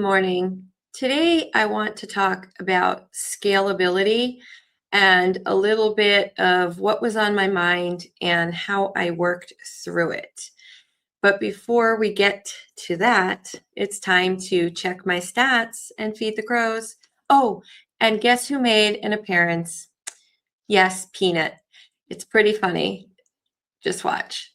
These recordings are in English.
morning. Today, I want to talk about scalability and a little bit of what was on my mind and how I worked through it. But before we get to that, it's time to check my stats and feed the crows. Oh, and guess who made an appearance? Yes, Peanut. It's pretty funny. Just watch.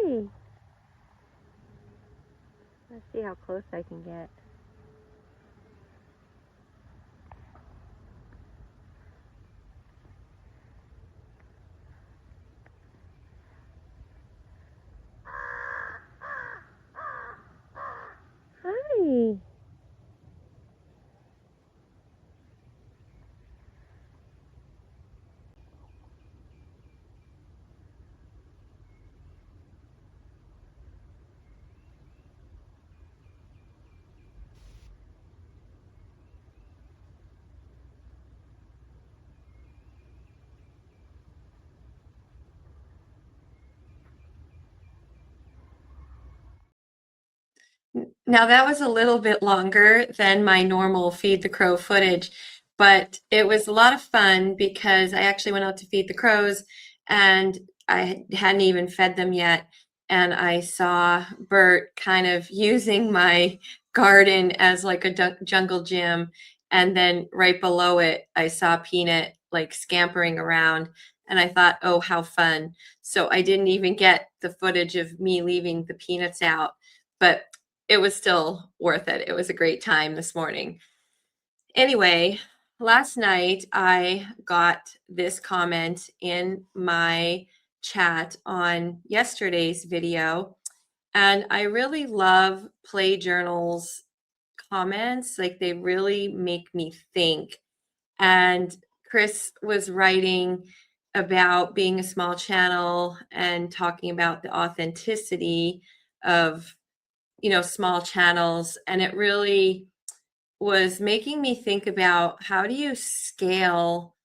Hi. Let's see how close I can get. Hi. Now that was a little bit longer than my normal feed the crow footage, but it was a lot of fun because I actually went out to feed the crows and I hadn't even fed them yet. And I saw Bert kind of using my garden as like a jungle gym. And then right below it, I saw Peanut like scampering around. And I thought, oh, how fun. So I didn't even get the footage of me leaving the peanuts out. But it was still worth it. It was a great time this morning. Anyway, last night I got this comment in my chat on yesterday's video, and I really love Play Journal's comments. Like, they really make me think. And Chris was writing about being a small channel and talking about the authenticity of small channels. And it really was making me think about, how do you scale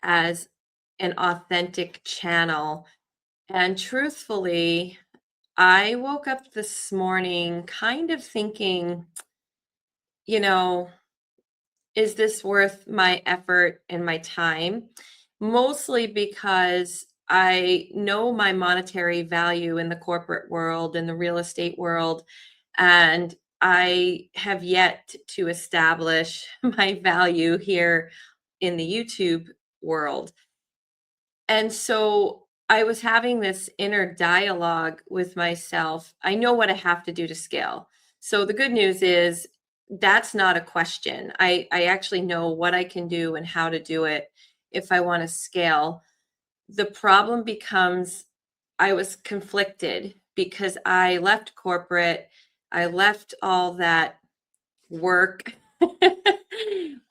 as an authentic channel? And truthfully, I woke up this morning kind of thinking, you know, is this worth my effort and my time? Mostly because I know my monetary value in the corporate world and the real estate world, and I have yet to establish my value here in the YouTube world. And so I was having this inner dialogue with myself. I know what I have to do to scale. So the good news is that's not a question. I actually know what I can do and how to do it if I want to scale. The problem becomes, I was conflicted because I left corporate, I left all that work.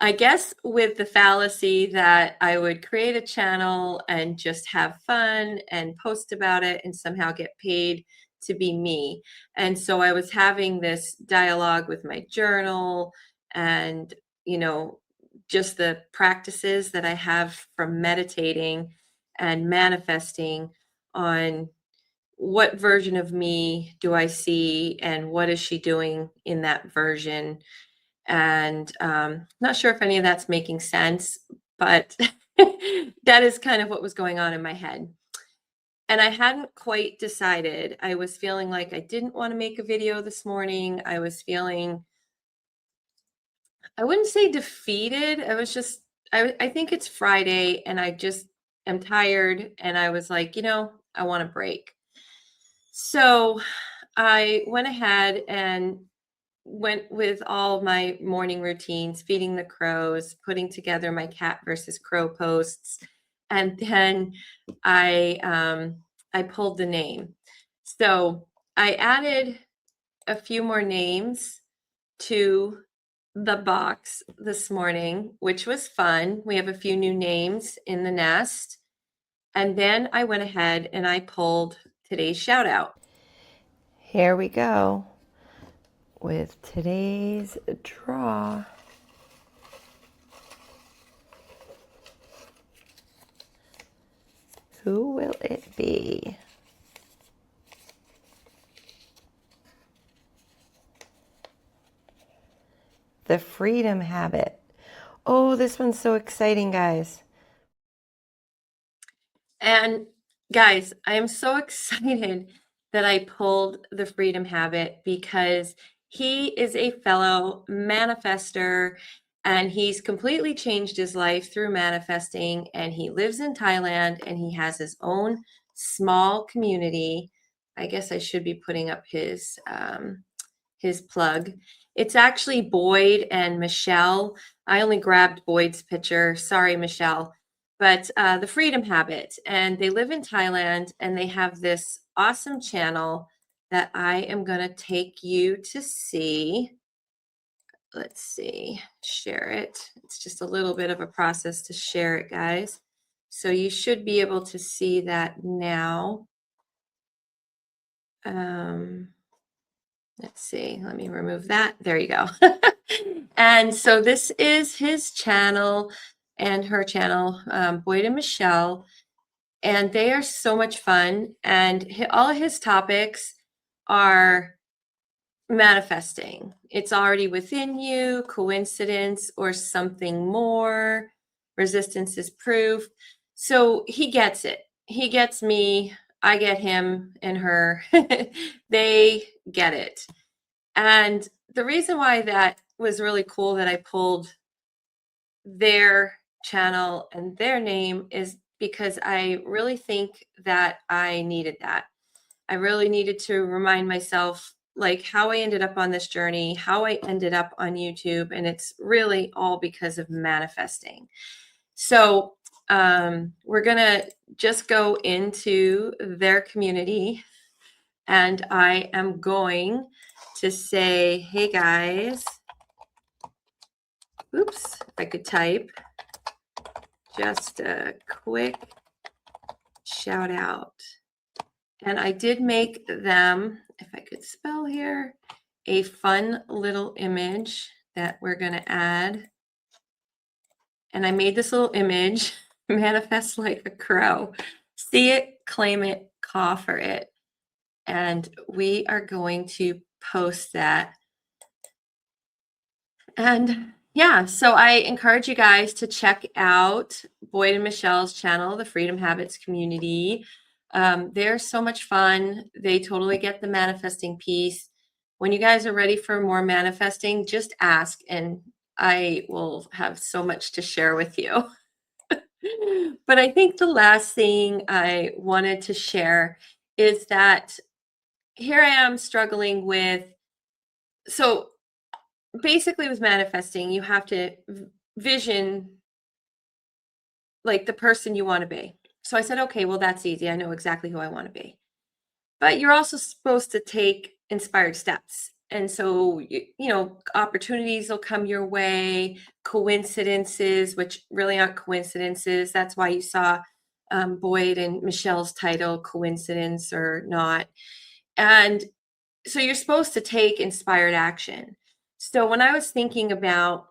I guess with the fallacy that I would create a channel and just have fun and post about it and somehow get paid to be me. And so I was having this dialogue with my journal and, just the practices that I have from meditating and manifesting on what version of me do I see and what is she doing in that version. And not sure if any of that's making sense, but that is kind of what was going on in my head. And I hadn't quite decided. I was feeling like I didn't want to make a video this morning. I was feeling, I wouldn't say defeated. I was just, I think it's Friday and I just am tired. And I was like, I want a break. So I went ahead and went with all my morning routines, feeding the crows, putting together my cat versus crow posts, and then I pulled the name. So I added a few more names to the box this morning, which was fun. We have a few new names in the nest. And then I went ahead and I pulled today's shout out. Here we go with today's draw. Who will it be? The freedom habit. Oh, this one's so exciting, guys. And guys, I am so excited that I pulled the freedom habit because he is a fellow manifester and he's completely changed his life through manifesting, and he lives in Thailand and he has his own small community. I guess I should be putting up his plug. It's actually Boyd and Michelle. I only grabbed Boyd's picture. Sorry, Michelle. But the Freedom Habit, and they live in Thailand, and they have this awesome channel that I am going to take you to see. Let's see, share it. It's just a little bit of a process to share it, guys. So you should be able to see that now. Let's see, let me remove that. There you go. And so this is his channel and her channel, Boyd and Michelle, and they are so much fun. And all of his topics are manifesting. It's already within you, coincidence, or something more. Resistance is proof. So he gets it. He gets me. I get him and her. They get it. And the reason why that was really cool that I pulled their channel and their name is because I really think that I needed that. I really needed to remind myself like how I ended up on this journey, how I ended up on YouTube, and it's really all because of manifesting. So we're gonna just go into their community, and I am going to say, hey guys, oops, if I could type, just a quick shout out. And I did make them, if I could spell here, a fun little image that we're going to add. And I made this little image, manifest like a crow. See it, claim it, caw for it. And we are going to post that. And yeah, so I encourage you guys to check out Boyd and Michelle's channel, the Freedom Habits Community. They're so much fun. They totally get the manifesting piece. When you guys are ready for more manifesting, just ask and I will have so much to share with you. But I think the last thing I wanted to share is that here I am struggling with, so basically with manifesting, you have to vision like the person you want to be. So I said, okay, well, that's easy. I know exactly who I want to be. But you're also supposed to take inspired steps. And so, opportunities will come your way, coincidences, which really aren't coincidences. That's why you saw Boyd and Michelle's title, Coincidence or Not. And so you're supposed to take inspired action. So when I was thinking about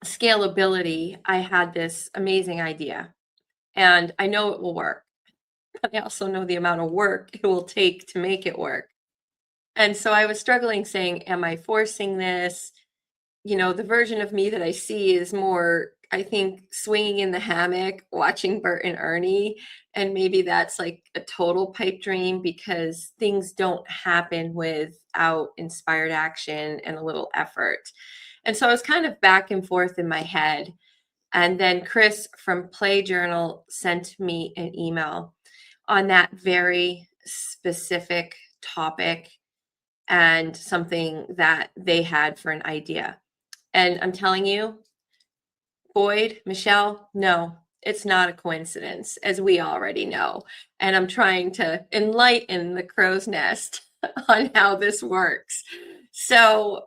scalability, I had this amazing idea, and I know it will work, but I also know the amount of work it will take to make it work. And so I was struggling saying, am I forcing this? The version of me that I see is more, I think, swinging in the hammock, watching Bert and Ernie. And maybe that's like a total pipe dream because things don't happen without inspired action and a little effort. And so I was kind of back and forth in my head. And then Chris from Play Journal sent me an email on that very specific topic and something that they had for an idea. And I'm telling you, Boyd, Michelle, no, it's not a coincidence, as we already know. And I'm trying to enlighten the crow's nest on how this works. So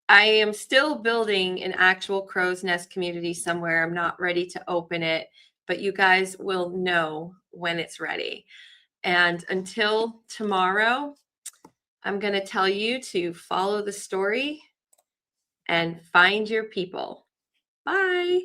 I am still building an actual crow's nest community somewhere. I'm not ready to open it, but you guys will know when it's ready. And until tomorrow, I'm going to tell you to follow the story and find your people. Bye.